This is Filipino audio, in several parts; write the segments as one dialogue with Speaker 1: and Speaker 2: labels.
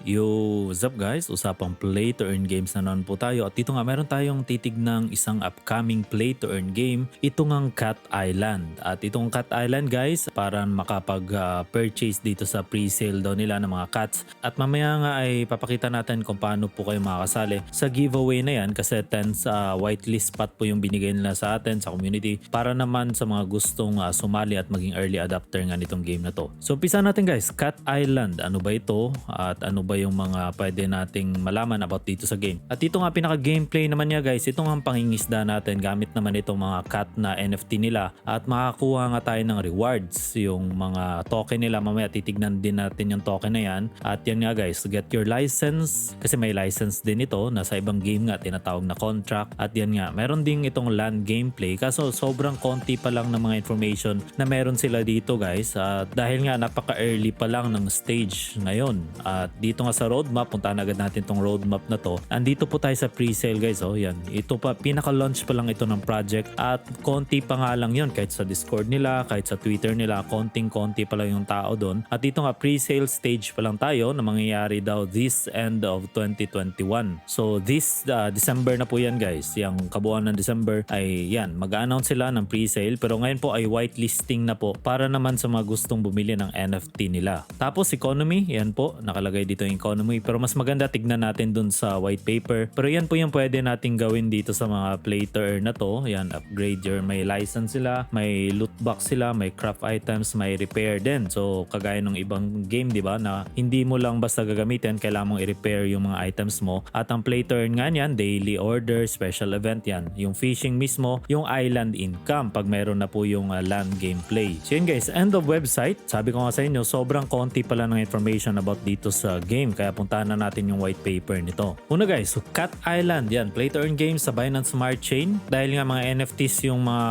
Speaker 1: Yo, what's up guys? Usapang play to earn games na naman po tayo at dito nga meron tayong titig isang upcoming play to earn game. Ito ngang Cat Island. At itong Cat Island guys, para makapag-purchase dito sa pre-sale daw nila ng mga cats. At mamaya nga ay papakita natin kung paano po kayo makakasali sa giveaway na yan kasi 10 whitelist spot po yung binigay nila sa atin sa community para naman sa mga gustong sumali at maging early adopter nga nitong game na to. So umpisa natin guys, Cat Island. Ano ba ito? At ano ba yung mga pwede nating malaman about dito sa game. At ito nga pinaka gameplay naman niya guys, ito nga ang pangingisda natin gamit naman itong mga cat na NFT nila at makakuha nga tayo ng rewards, yung mga token nila. Mamaya titignan din natin yung token na yan. At yan nga guys, get your license kasi may license din ito na sa ibang game nga tinatawag na contract. At yan nga, meron ding itong land gameplay kaso sobrang konti pa lang ng mga information na meron sila dito guys. At dahil nga napaka early pa lang ng stage ngayon. At dito nga sa roadmap, puntahan agad natin tong roadmap na to. Andito po tayo sa pre-sale guys. Oh, yan. Ito pa, pinaka-launch pa lang ito ng project at konti pa nga lang yun kahit sa Discord nila, kahit sa Twitter nila, konting-konti pa lang yung tao doon. At dito nga pre-sale stage pa lang tayo na mangyayari daw this end of 2021. So this December na po yan guys. Yung kabuuan ng December ay yan, mag-announce sila ng pre-sale pero ngayon po ay whitelisting na po para naman sa mga gustong bumili ng NFT nila. Tapos economy, yan po, nakalagay dito yung economy pero mas maganda tignan natin dun sa white paper. Pero yan po yung pwede nating gawin dito sa mga play to earn na to. Yan, upgrade your, may license sila, may loot box sila, may craft items, may repair din. So kagaya ng ibang game, di ba, na hindi mo lang basta gagamitin, kailangan mong i-repair yung mga items mo. At ang play to earn nga yan, daily order, special event yan. Yung fishing mismo, yung island income pag meron na po yung land gameplay. So yun guys, end of website. Sabi ko nga sa inyo, sobrang konti pala ng information about dito sa game kaya puntahan na natin yung white paper nito. Una guys, so Cat Island, yan, play to earn games sa Binance Smart Chain. Dahil nga mga NFTs yung mga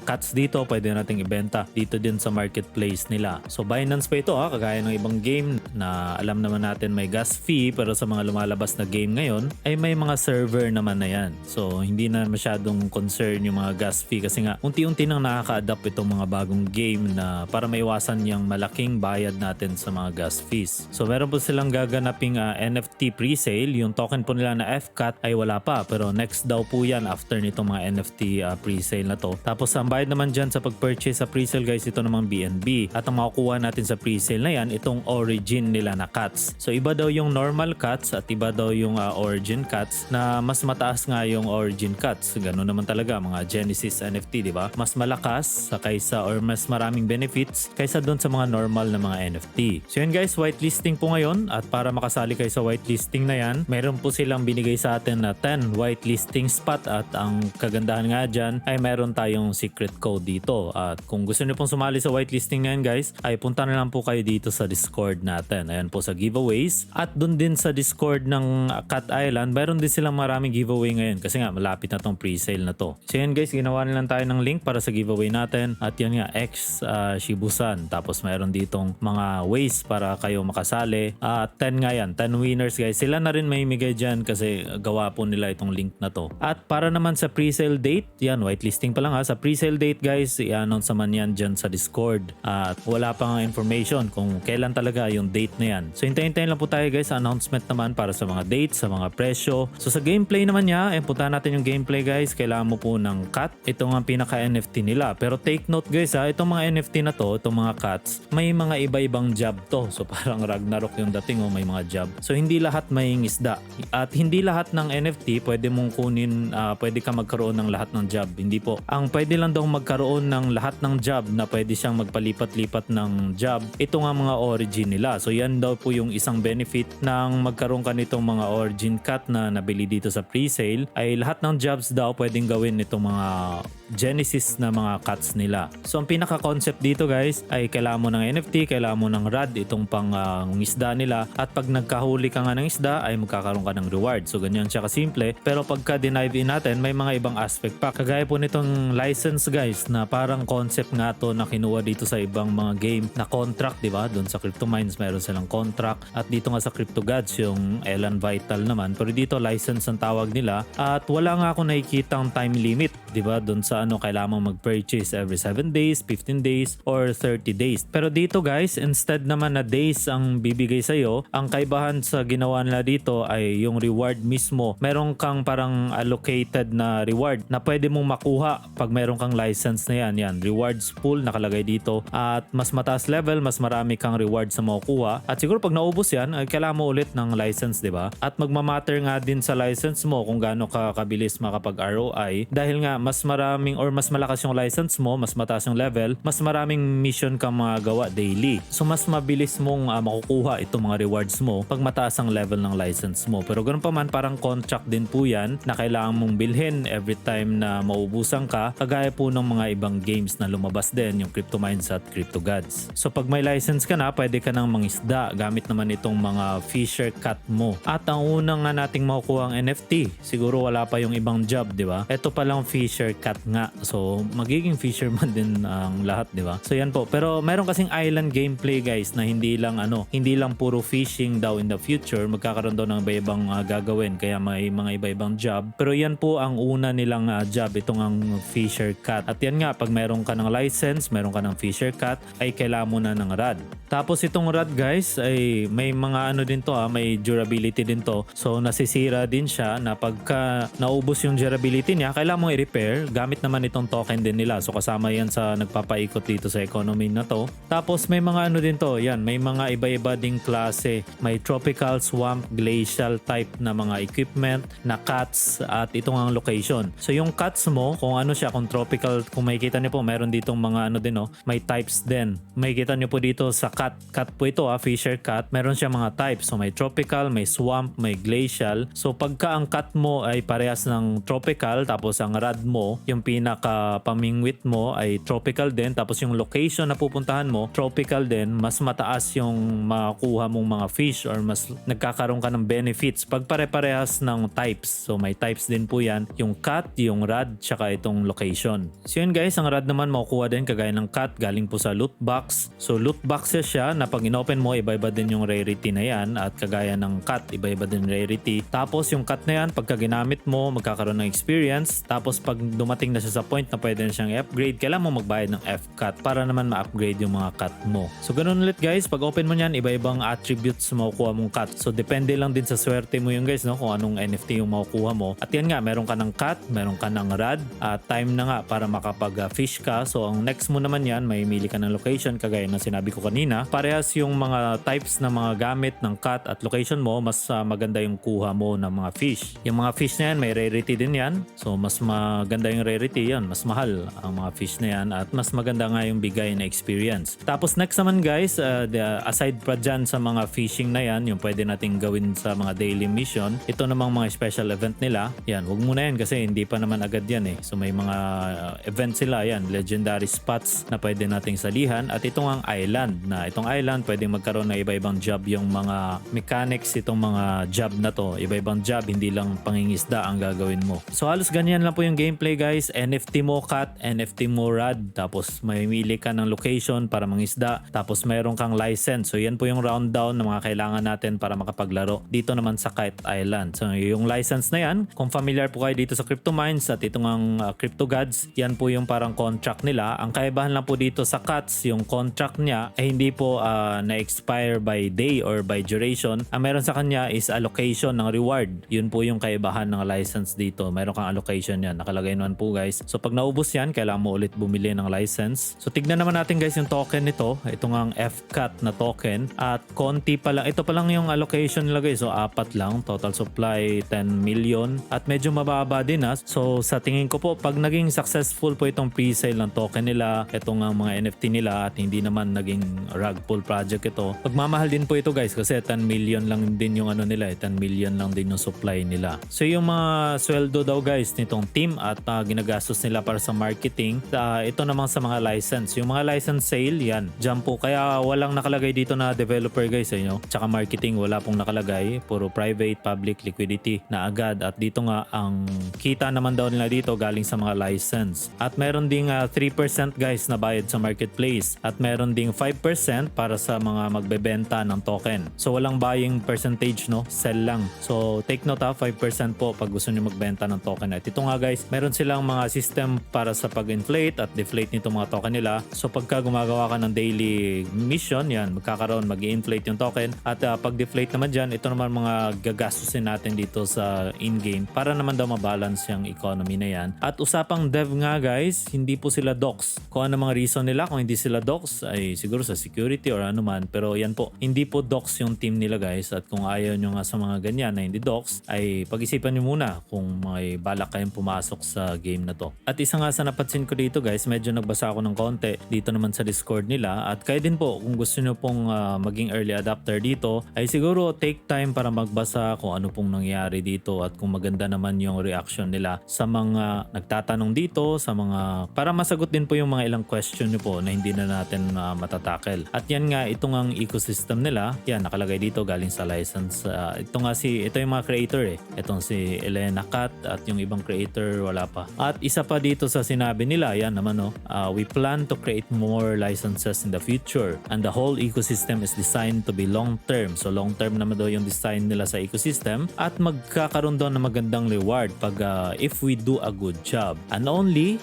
Speaker 1: cats dito, pwede nating ibenta dito din sa marketplace nila. So Binance pa ito kagaya ng ibang game na alam naman natin may gas fee pero sa mga lumalabas na game ngayon ay may mga server naman na yan. So hindi na masyadong concern yung mga gas fee kasi nga unti-unti nang nakaka-adapt itong mga bagong game na para maiwasan yung malaking bayad natin sa mga gas fees. So meron po silang gaganaping NFT pre-sale. Yung token po nila na FCAT ay wala pa pero next daw po yan after nitong mga NFT pre-sale na to. Tapos ang bayad naman dyan sa pag-purchase sa pre-sale guys, ito namang BNB. At ang makukuha natin sa pre-sale na yan, itong origin nila na cats. So iba daw yung normal cats at iba daw yung origin cats na mas mataas nga yung origin cats. Ganun naman talaga mga Genesis NFT, di ba? Mas malakas kaysa or mas maraming benefits kaysa doon sa mga normal na mga NFT. So yun guys, whitelisting po ngayon at para makasali kayo sa whitelisting na yan, meron po silang binigay sa atin na 10 whitelisting spot at ang kagandahan nga dyan ay meron tayong secret code dito. At kung gusto niyo pong sumali sa whitelisting na yan guys, ay punta na lang po kayo dito sa Discord natin. Ayan po sa giveaways. At dun din sa Discord ng Cat Island, meron din silang maraming giveaway ngayon kasi nga malapit na tong pre-sale na to. So yan guys, ginawa nilang tayo ng link para sa giveaway natin. At yan nga, X Shibusan. Tapos meron ditong mga ways para kayo makasali. At 10 nga yan, 10 winners guys. Sila na rin may migay dyan kasi gawa po nila itong link na to. At para naman sa pre-sale date, yan, whitelisting pa lang sa pre-sale date guys, i-announce naman yan dyan sa Discord. At wala pa nga information kung kailan talaga yung date na yan. So hintayin-hintayin lang po tayo guys sa announcement naman para sa mga dates, sa mga presyo. So sa gameplay naman niya, puntahan natin yung gameplay guys. Kailangan mo po ng cat. Ito nga pinaka-NFT nila. Pero take note guys itong mga NFT na to, itong mga cats, may mga iba-ibang job to. So parang Ragnarok yung dating may mga job. So hindi lahat may isda. At hindi lahat ng NFT pwede mong kunin, pwede ka magkaroon ng lahat ng job. Hindi po. Ang pwede lang daw magkaroon ng lahat ng job na pwede siyang magpalipat-lipat ng job. Ito nga mga origin nila. So yan daw po yung isang benefit ng magkaroon ka nitong mga origin cat na nabili dito sa pre-sale ay lahat ng jobs daw pwedeng gawin nitong mga Genesis na mga cats nila. So ang pinaka-concept dito guys ay kailangan mo ng NFT, kailangan mo ng rad itong pang isda nila at pag nagkahuli ka nga ng isda ay magkakaroon ka ng reward. So ganyan siya kasimple pero pagka denive in natin may mga ibang aspect pa. Kagaya po nitong license guys na parang concept nga to na kinuha dito sa ibang mga game na contract, di ba? Doon sa Crypto Mines meron silang contract at dito nga sa Crypto Gods yung Elan Vital naman pero dito license ang tawag nila at wala nga ako nakikitang time limit, di ba? Doon sa ano, kailangan mong mag-purchase every 7 days, 15 days, or 30 days. Pero dito guys, instead naman na days ang bibigay sa'yo, ang kaibahan sa ginawa nila dito ay yung reward mismo. Meron kang parang allocated na reward na pwede mong makuha pag meron kang license na yan. Yan, rewards pool nakalagay dito. At mas mataas level, mas marami kang reward sa makukuha. At siguro pag naubos yan, ay kailangan mo ulit ng license, di ba? At magmamatter nga din sa license mo kung gaano ka kabilis makapag-ROI. Dahil nga, mas maraming or mas malakas yung license mo, mas mataas yung level, mas maraming mission kang magawa daily. So mas mabilis mong makukuha itong mga rewards mo pag mataas ang level ng license mo. Pero ganoon pa man, parang contract din po yan na kailangan mong bilhin every time na maubusan ka, kagaya po ng mga ibang games na lumabas din, yung CryptoMines at CryptoGods. So pag may license ka na, pwede ka nang mangisda gamit naman itong mga fisher cat mo. At ang unang nga nating makukuha ang NFT, siguro wala pa yung ibang job, di ba? Ito palang fisher cat nga. So magiging fisherman din ang lahat, di ba? So yan po. Pero meron kasing island gameplay guys na hindi lang puro fishing daw in the future. Magkakaroon daw ng iba-ibang gagawin, kaya may mga iba-ibang job. Pero yan po ang una nilang job, itong ang fisher cat. At yan nga, pag meron ka ng license, meron ka ng fisher cat, ay kailangan mo na ng rod. Tapos itong rod guys ay may mga ano din to, may durability din to. So nasisira din siya na pagka naubos yung durability niya, kailangan mong i-repair gamit naman itong token din nila. So kasama yan sa nagpapaikot dito sa economy na to. Tapos may mga ano din to, yan, may mga iba-iba ding klase. May tropical, swamp, glacial type na mga equipment, na cats, at itong ang location. So yung cats mo, kung ano siya, kung tropical, kung makikita niyo po, meron ditong mga ano din, may types din. Makikita niyo po dito sa cat po ito, fisher cat, meron siya mga types. So may tropical, may swamp, may glacial. So pagka ang cat mo ay parehas ng tropical, tapos ang rod mo, yung pinaka pamingwit mo ay tropical din, tapos yung location na pupuntahan mo, tropical din, mas mataas yung makuha mong mga fish or mas nagkakaroon ka ng benefits pag pare-parehas ng types. So may types din po yan, yung cat, yung rod, tsaka itong location. So yun guys, ang rod naman makukuha din kagaya ng cat, galing po sa loot box. So loot boxes siya na pag inopen mo, iba-iba din yung rarity na yan, at kagaya ng cat, iba-iba din rarity. Tapos yung cat na yan, pagka ginamit mo, magkakaroon ng experience. Tapos pag dumating na siya sa point na pwede na siyang i-upgrade, kailangan mo magbayad ng F-cat para naman ma-upgrade yung mga cat mo. So ganun ulit guys, pag open mo niyan, iba-ibang attributes makukuha mong cat. So depende lang din sa swerte mo yung guys, kung anong NFT yung makukuha mo. At yan nga, meron ka ng cat, meron ka ng rod, at time na nga para makapag-fish ka. So ang next mo naman yan, may mili ka ng location, kagaya ng sinabi ko kanina. Parehas yung mga types ng mga gamit ng cat at location mo, mas maganda yung kuha mo ng mga fish. Yung mga fish na yan, may rarity din yan. So mas maganda yung rarity yan, mas mahal ang mga fish na yan, at mas maganda nga yung bigay na experience. Tapos next naman guys, aside pa dyan sa mga fishing na yan, yung pwede nating gawin sa mga daily mission, ito namang mga special event nila, yan, wag muna yan kasi hindi pa naman agad yan So may mga event sila yan, legendary spots na pwede nating salihan. At itong ang island, na itong island pwedeng magkaroon ng iba-ibang job yung mga mechanics, itong mga job na to, iba-ibang job, hindi lang pangingisda ang gagawin mo. So halos ganyan lang po yung gameplay guys. NFT mo cat, NFT mo rod, tapos may mili ka ng location para mangisda, tapos mayroon kang license. So yan po yung rundown ng mga kailangan natin para makapaglaro dito naman sa Kite Island. So yung license na yan, kung familiar po kayo dito sa CryptoMines at itong ang CryptoGods, yan po yung parang contract nila. Ang kaibahan lang po dito sa Cats, yung contract niya ay hindi po na-expire by day or by duration. Ang meron sa kanya is allocation ng reward. Yun po yung kaibahan ng license dito. Meron kang allocation yan. Nakalagay naman po guys. So pag naubos yan, kailangan mo ulit bumili ng license. So tignan naman natin guys yung token nito. Ito nga ang FCAT na token. At konti pa lang. Ito pa lang yung allocation nila guys. So 4 lang. Total supply 10 million. At medyo mababa din So sa tingin ko po, pag naging successful po itong pre-sale ng token nila, ito nga mga NFT nila, at hindi naman naging rug pull project ito, pagmamahal din po ito guys kasi 10 million lang din yung ano nila, 10 million lang din yung supply nila. So yung mga sweldo daw guys nitong team at ginagastos nila para sa marketing, ito naman sa mga license. Yung mga license sale, yan, dyan po. Kaya walang nakalagay dito na developer guys, tsaka marketing, wala pong nakalagay. Puro private, public, liquidity na agad. At dito nga, ang kita naman daw nila dito galing sa mga license. At meron ding 3% guys na bayad sa marketplace. At meron ding 5% para sa mga magbebenta ng token. So walang buying percentage, sell lang. So take note 5% po pag gusto niyo magbenta ng token. At ito nga guys, meron silang mga system para sa pag-inflate at deflate nito mga token nila. So pagka gumagawa ka ng daily mission, yan, magkakaroon, mag-inflate yung token. At pag-deflate naman dyan, ito naman mga gagastusin natin dito sa in-game para naman daw mabalance yung economy na yan. At usapang dev nga guys, hindi po sila docs. Kung ano mga reason nila, kung hindi sila docs, ay siguro sa security or ano man. Pero yan po, hindi po docs yung team nila guys. At kung ayaw nyo nga sa mga ganyan na hindi docs, ay pag-isipan nyo muna kung may balak kayong pumasok sa game na to. At isa nga sa napansin ko dito guys, medyo nagbasa ako ng konti dito naman sa Discord nila. At kayo din po, kung gusto nyo pong maging early adopter dito, ay siguro take time para magbasa kung ano pong nangyari dito at kung maganda naman yung reaction nila sa mga nagtatanong dito, sa mga para masagot din po yung mga ilang question nyo po na hindi na natin matatakel. At yan nga, ito nga ang ecosystem nila. Yan, nakalagay dito galing sa license. Ito yung mga creator eh. Itong si Elena Cat at yung ibang creator wala pa. At isa pa dito sa sinabi nila, yan naman we plan to create more licenses in the future and the whole ecosystem is designed to be long term. So long term naman daw yung design nila sa ecosystem at magkakaroon daw ng magandang reward pag if we do a good job. And only,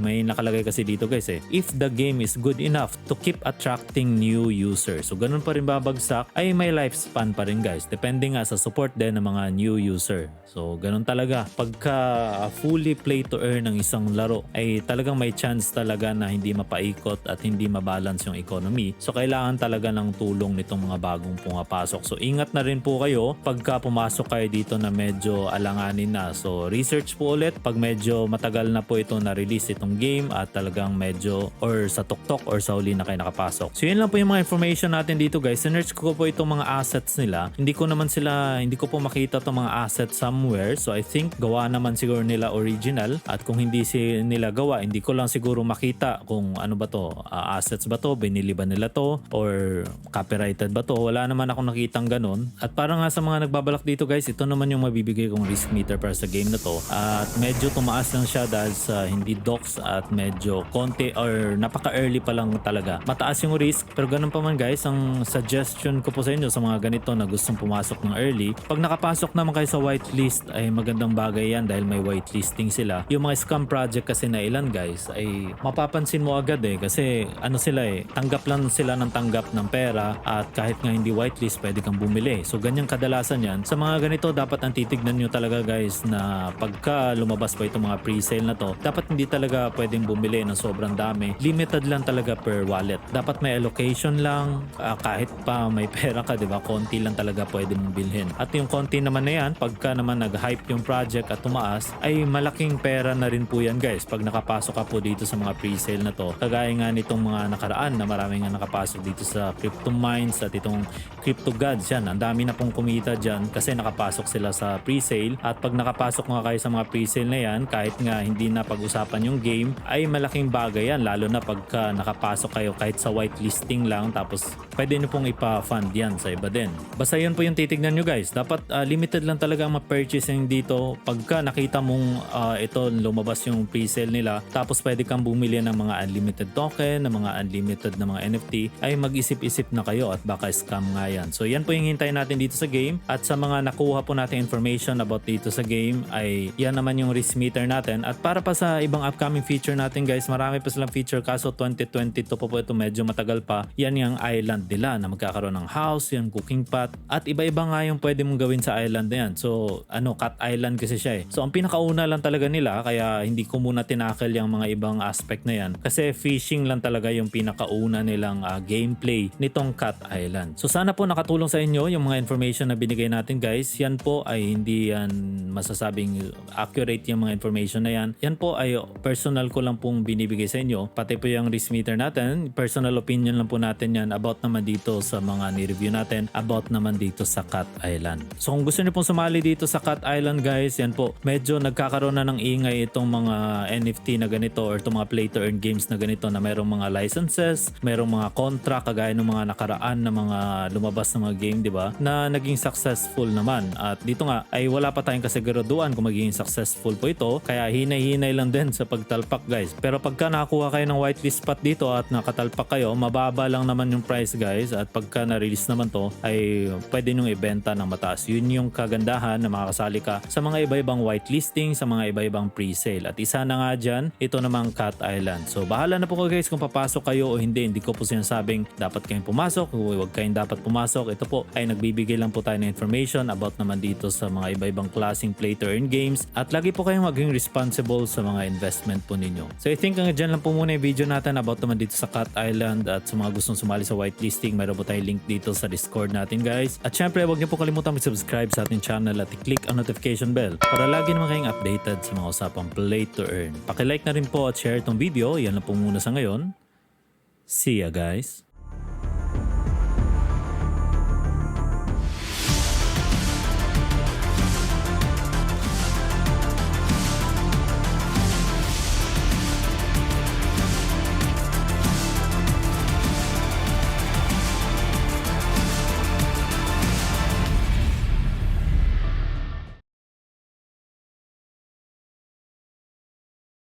Speaker 1: may nakalagay kasi dito guys if the game is good enough to keep attracting new users. So ganun pa rin babagsak, ay may lifespan pa rin guys. Depende nga sa support din ng mga new user. So ganun talaga. Pagka fully play to earn ng isang laro, ay talagang may chance talaga na hindi mapaikot at hindi mabalance yung economy. So kailangan talaga ng tulong nitong mga bagong pumapasok. So ingat na rin po kayo pagka pumasok kayo dito na medyo alanganin na. So research po ulit pag medyo matagal na po ito na-release itong game at talagang medyo or sa TokTok or sa huli na kayo nakapasok. So yun lang po yung mga information natin dito guys. Sinerch ko po itong mga assets nila. Hindi ko po makita itong mga assets somewhere. So I think gawa naman siguro nila original at kung hindi nila gawa, hindi ko lang siguro makita kung ano ba to, assets ba to, binili ba nila to or copyrighted ba to. Wala naman akong nakitang ganun. At para nga sa mga nagbabalak dito guys, ito naman yung mabibigay kong risk meter para sa game na to. At medyo tumaas lang siya dahil sa hindi docs at medyo konti or napaka-early pa lang talaga. Mataas yung risk pero ganun pa man guys, ang suggestion ko po sa inyo sa mga ganito na gustong pumasok ng early, pag nakapasok naman kayo sa whitelist ay magandang bagay yan dahil may whitelisting sila. Yung mga scam project kasi na ilan guys ay mapapansin mo agad kasi ano sila tanggap lang sila ng tanggap ng pera at kahit nga hindi whitelist pwede kang bumili. So ganyan kadalasan yan. Sa mga ganito dapat ang titignan nyo talaga guys na pagka lumabas pa itong mga pre-sale na to, dapat hindi talaga pwedeng bumili ng sobrang dami. Limited lang talaga per wallet. Dapat may allocation lang, kahit pa may pera ka, diba? Konti lang talaga pwede mong bilhin. At yung konti naman na yan, pagka naman nag-hype yung project at tumaas, ay malaking pera na rin po yan guys. Pag nakapasok ka po dito sa mga pre-sale na to, kagaya nga nitong mga nakaraan na maraming nga nakapasok dito sa Crypto Mines at itong Crypto Gods yan. Ang dami na pong kumita dyan kasi nakapasok sila sa pre-sale. At pag nakapasok nga kayo sa mga pre-sale na yan, kahit nga hindi na pag-usapan yung game, ay malaking bagay yan. Lalo na pagka nakapasok kayo kahit sa whitelisting lang, tapos pwede nyo pong ipa-fund yan sa iba din. Basta yun po yung titignan nyo guys. Dapat limited lang talaga ang ma-purchasing dito. Pagka nakita mong ito lumabas yung pre-sale nila, tapos pwede kang bumili ng mga unlimited token, ng mga unlimited na mga NFT, ay mag-isip-isip na kayo at baka scam nga yan. So yan po yung hintayin natin dito sa game. At sa mga nakuha po natin information about dito sa game, ay yan naman yung risk meter natin. At para pa sa ibang upcoming feature natin guys, marami pa silang feature kaso 2022 po ito medyo matagal pa. Yan yung island nila na magkakaroon ng house, yung cooking pot, at iba-iba nga yung pwede mong gawin sa island na yan. So cat island kasi siya So ang pinakauna lang talaga nila, kaya hindi ko muna tinakal yung mga ibang aspect na yan kasi fishing lang talaga yung pinakauna nilang gameplay nitong Cat Island. So sana po nakatulong sa inyo yung mga information na binigay natin guys. Yan po ay hindi yan masasabing accurate yung mga information na yan. Yan po ay personal ko lang pong binibigay sa inyo. Pati po yung risk meter natin, personal opinion lang po natin yan about naman dito sa mga ni-review natin, about naman dito sa Cat Island. So kung gusto niyo pong sumali dito sa Cat Island guys, yan po, medyo nagkakaroon na ng ingay itong mga NFT na ganito or itong mga play to earn games na ganito na mayroong mga licenses, mayroong mga contract kagaya ng mga nakaraan na mga lumabas na mga game, di ba? Na naging successful naman. At dito nga ay wala pa tayong kasiguraduhan kung magiging successful po ito. Kaya hinay-hinay lang din sa pagtalpak guys. Pero pagka nakakuha kayo ng whitelist spot dito at nakatalpak kayo, mababa lang naman yung price guys. guys, at pagka na-release naman to ay pwede nyo ibenta ng mataas. Yun yung kagandahan na makakasali ka sa mga iba-ibang whitelisting, sa mga iba-ibang pre-sale. At isa na nga dyan, ito namang Cat Island. So bahala na po kayo guys kung papasok kayo o hindi. Hindi ko po sinasabing dapat kayong pumasok, huwag kayong dapat pumasok. Ito po ay nagbibigay lang po tayo ng information about naman dito sa mga iba-ibang klaseng play to earn games. At lagi po kayong maging responsible sa mga investment po ninyo. So I think hanggang dyan lang po muna yung video natin about naman dito sa Cat Island, at sa mga gustong sumali sa whitelisting, mayroon po tayong link dito sa Discord natin guys. At syempre huwag niyo po kalimutan mag-subscribe sa ating channel at i-click ang notification bell para lagi naman kayong updated sa mga usapang play to earn. Paki-like na rin po at share itong video. Yan lang po muna sa ngayon. See ya guys!